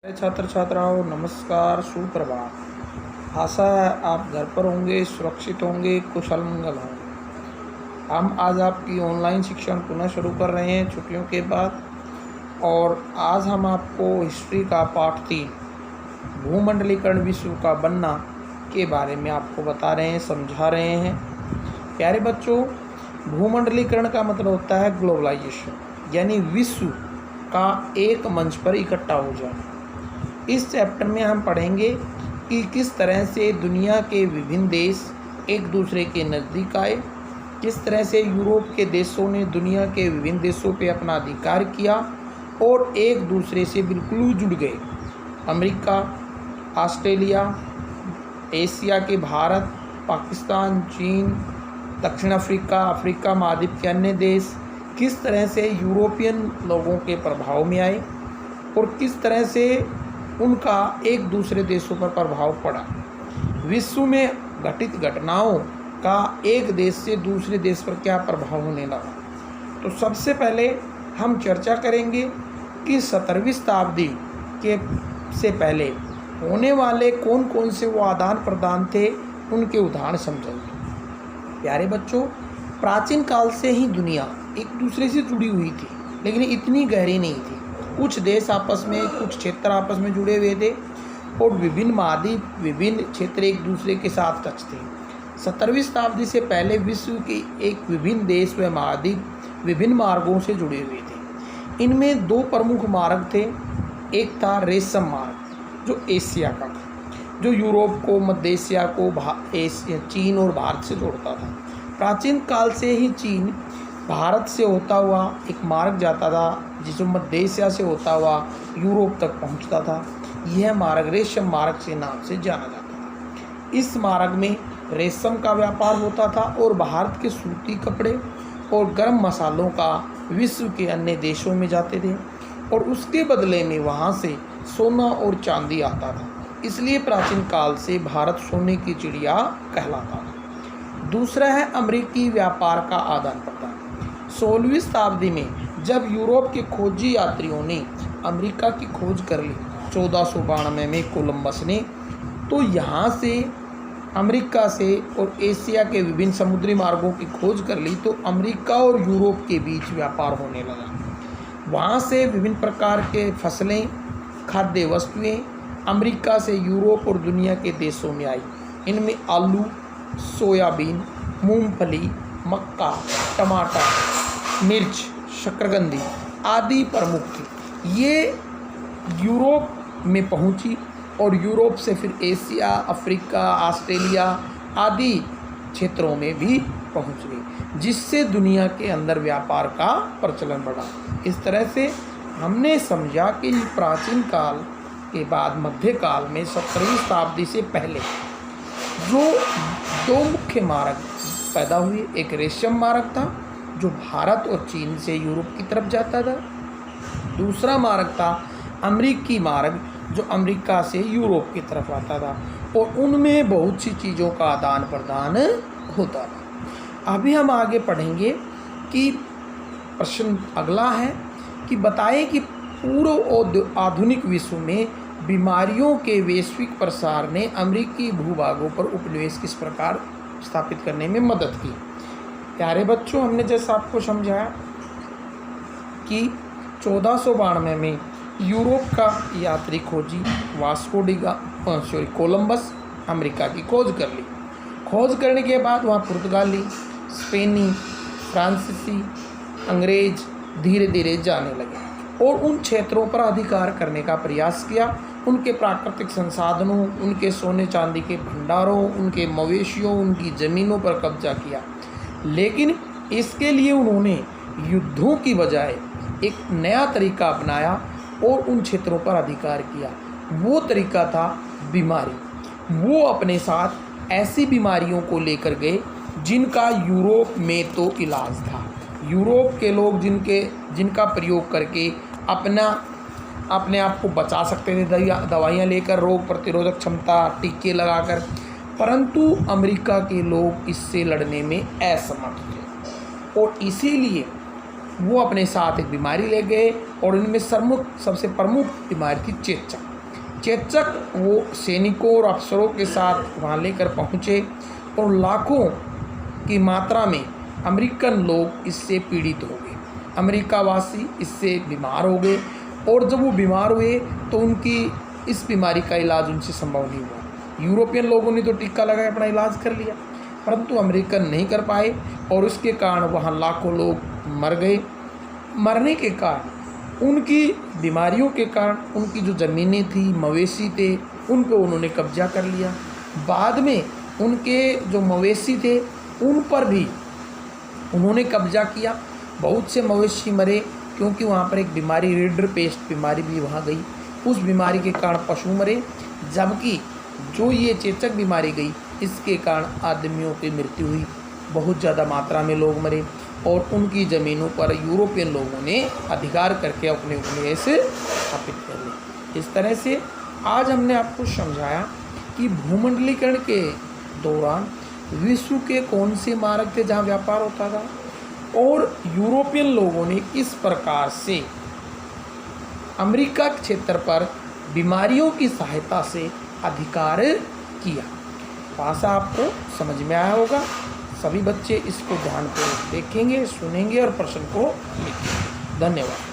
छात्र छात्राओं नमस्कार, सुप्रभात। आशा है आप घर पर होंगे, सुरक्षित होंगे, कुशल मंगल होंगे। हम आज आपकी ऑनलाइन शिक्षण पुनः शुरू कर रहे हैं छुट्टियों के बाद, और आज हम आपको हिस्ट्री का पाठ 3 भूमंडलीकरण विश्व का बनना के बारे में आपको बता रहे हैं, समझा रहे हैं। प्यारे बच्चों, भूमंडलीकरण का मतलब होता है ग्लोबलाइजेशन, यानी विश्व का एक मंच पर इकट्ठा हो जाना। इस चैप्टर में हम पढ़ेंगे कि किस तरह से दुनिया के विभिन्न देश एक दूसरे के नज़दीक आए, किस तरह से यूरोप के देशों ने दुनिया के विभिन्न देशों पे अपना अधिकार किया और एक दूसरे से बिल्कुल जुड़ गए। अमेरिका, ऑस्ट्रेलिया, एशिया के भारत, पाकिस्तान, चीन, दक्षिण अफ्रीका, अफ्रीका महाद्वीप के अन्य देश किस तरह से यूरोपियन लोगों के प्रभाव में आए और किस तरह से उनका एक दूसरे देशों पर प्रभाव पड़ा। विश्व में घटित घटनाओं का एक देश से दूसरे देश पर क्या प्रभाव होने लगा। तो सबसे पहले हम चर्चा करेंगे कि 17वीं शताब्दी के से पहले होने वाले कौन कौन से वो आदान प्रदान थे, उनके उदाहरण समझेंगे। प्यारे बच्चों, प्राचीन काल से ही दुनिया एक दूसरे से जुड़ी हुई थी, लेकिन इतनी गहरी नहीं थी। कुछ देश आपस में, कुछ क्षेत्र आपस में जुड़े हुए थे और विभिन्न महाद्वीप, विभिन्न क्षेत्र एक दूसरे के साथ टच थे। 17वीं शताब्दी से पहले विश्व के एक विभिन्न देश व महाद्वीप विभिन्न मार्गों से जुड़े हुए थे। इनमें 2 प्रमुख मार्ग थे। एक था रेशम मार्ग, जो एशिया का था, जो यूरोप को, मध्य एशिया को चीन और भारत से जोड़ता था। प्राचीन काल से ही चीन भारत से होता हुआ एक मार्ग जाता था, जिसमें मध्य एशिया से होता हुआ यूरोप तक पहुंचता था। यह मार्ग रेशम मार्ग से नाम से जाना जाता था। इस मार्ग में रेशम का व्यापार होता था और भारत के सूती कपड़े और गर्म मसालों का विश्व के अन्य देशों में जाते थे, और उसके बदले में वहाँ से सोना और चांदी आता था। इसलिए प्राचीन काल से भारत सोने की चिड़िया कहलाता था। दूसरा है अमेरिकी व्यापार का आदान प्रदान। 16वीं शताब्दी में जब यूरोप के खोजी यात्रियों ने अमेरिका की खोज कर ली 1492 में कोलंबस ने, तो यहाँ से अमेरिका से और एशिया के विभिन्न समुद्री मार्गों की खोज कर ली, तो अमेरिका और यूरोप के बीच व्यापार होने लगा। वहाँ से विभिन्न प्रकार के फसलें, खाद्य वस्तुएं अमेरिका से यूरोप और दुनिया के देशों में आई। इनमें आलू, सोयाबीन, मूंगफली, मक्का, टमाटर, मिर्च, शकरकंदी आदि प्रमुख थी। ये यूरोप में पहुंची और यूरोप से फिर एशिया, अफ्रीका, ऑस्ट्रेलिया आदि क्षेत्रों में भी पहुंच गई, जिससे दुनिया के अंदर व्यापार का प्रचलन बढ़ा। इस तरह से हमने समझा कि प्राचीन काल के बाद मध्यकाल में 17वीं शताब्दी से पहले जो 2 मुख्य मार्ग पैदा हुए। एक रेशम मार्ग था, जो भारत और चीन से यूरोप की तरफ जाता था। दूसरा मार्ग था अमेरिकी मार्ग, जो अमेरिका से यूरोप की तरफ आता था, और उनमें बहुत सी चीज़ों का आदान प्रदान होता था। अभी हम आगे पढ़ेंगे कि प्रश्न अगला है कि बताएं कि पूर्व और आधुनिक विश्व में बीमारियों के वैश्विक प्रसार ने अमेरिकी भूभागों पर उपनिवेश किस प्रकार स्थापित करने में मदद की। प्यारे बच्चों, हमने जैसा आपको समझाया कि 1492 में यूरोप का यात्री खोजी वास्को डी कोलंबस अमेरिका की खोज कर ली। खोज करने के बाद वहाँ पुर्तगाली, स्पेनी, फ्रांसीसी, अंग्रेज धीरे धीरे जाने लगे और उन क्षेत्रों पर अधिकार करने का प्रयास किया। उनके प्राकृतिक संसाधनों, उनके सोने चांदी के भंडारों, उनके मवेशियों, उनकी ज़मीनों पर कब्जा किया। लेकिन इसके लिए उन्होंने युद्धों की बजाय एक नया तरीका अपनाया और उन क्षेत्रों पर अधिकार किया। वो तरीका था बीमारी। वो अपने साथ ऐसी बीमारियों को लेकर गए जिनका यूरोप में तो इलाज था। यूरोप के लोग जिनका प्रयोग करके अपने आप को बचा सकते थे, दवाइयाँ लेकर, रोग प्रतिरोधक क्षमता, टीके लगाकर, परंतु अमेरिका के लोग इससे लड़ने में असमर्थ थे और इसीलिए वो अपने साथ एक बीमारी ले गए, और इनमें सबसे प्रमुख बीमारी थी चेचक। चेचक वो सैनिकों और अफसरों के साथ वहाँ लेकर पहुँचे और लाखों की मात्रा में अमेरिकन लोग इससे पीड़ित हो गए, अमेरिकावासी इससे बीमार हो गए। और जब वो बीमार हुए तो उनकी इस बीमारी का इलाज उनसे संभव नहीं हुआ। यूरोपियन लोगों ने तो टीका लगा अपना इलाज कर लिया, परंतु अमेरिकन नहीं कर पाए और उसके कारण वहाँ लाखों लोग मर गए। मरने के कारण, उनकी बीमारियों के कारण, उनकी जो ज़मीनें थी, मवेशी थे, उन पर उन्होंने कब्जा कर लिया। बाद में उनके जो मवेशी थे उन पर भी उन्होंने कब्जा किया। बहुत से मवेशी मरे क्योंकि वहाँ पर एक बीमारी, रेडर पेस्ट बीमारी भी वहाँ गई। उस बीमारी के कारण पशु मरे, जबकि जो ये चेचक बीमारी गई इसके कारण आदमियों की मृत्यु हुई। बहुत ज़्यादा मात्रा में लोग मरे और उनकी ज़मीनों पर यूरोपियन लोगों ने अधिकार करके अपने उपनिवेश स्थापित कर लिए। इस तरह से आज हमने आपको समझाया कि भूमंडलीकरण के दौरान विश्व के कौन से मार्ग थे जहाँ व्यापार होता था और यूरोपियन लोगों ने किस प्रकार से अमेरिका के क्षेत्र पर बीमारियों की सहायता से अधिकार किया। भाषा आपको समझ में आया होगा। सभी बच्चे इसको ध्यानपूर्वक देखेंगे, सुनेंगे और प्रश्न को लिखेंगे। धन्यवाद।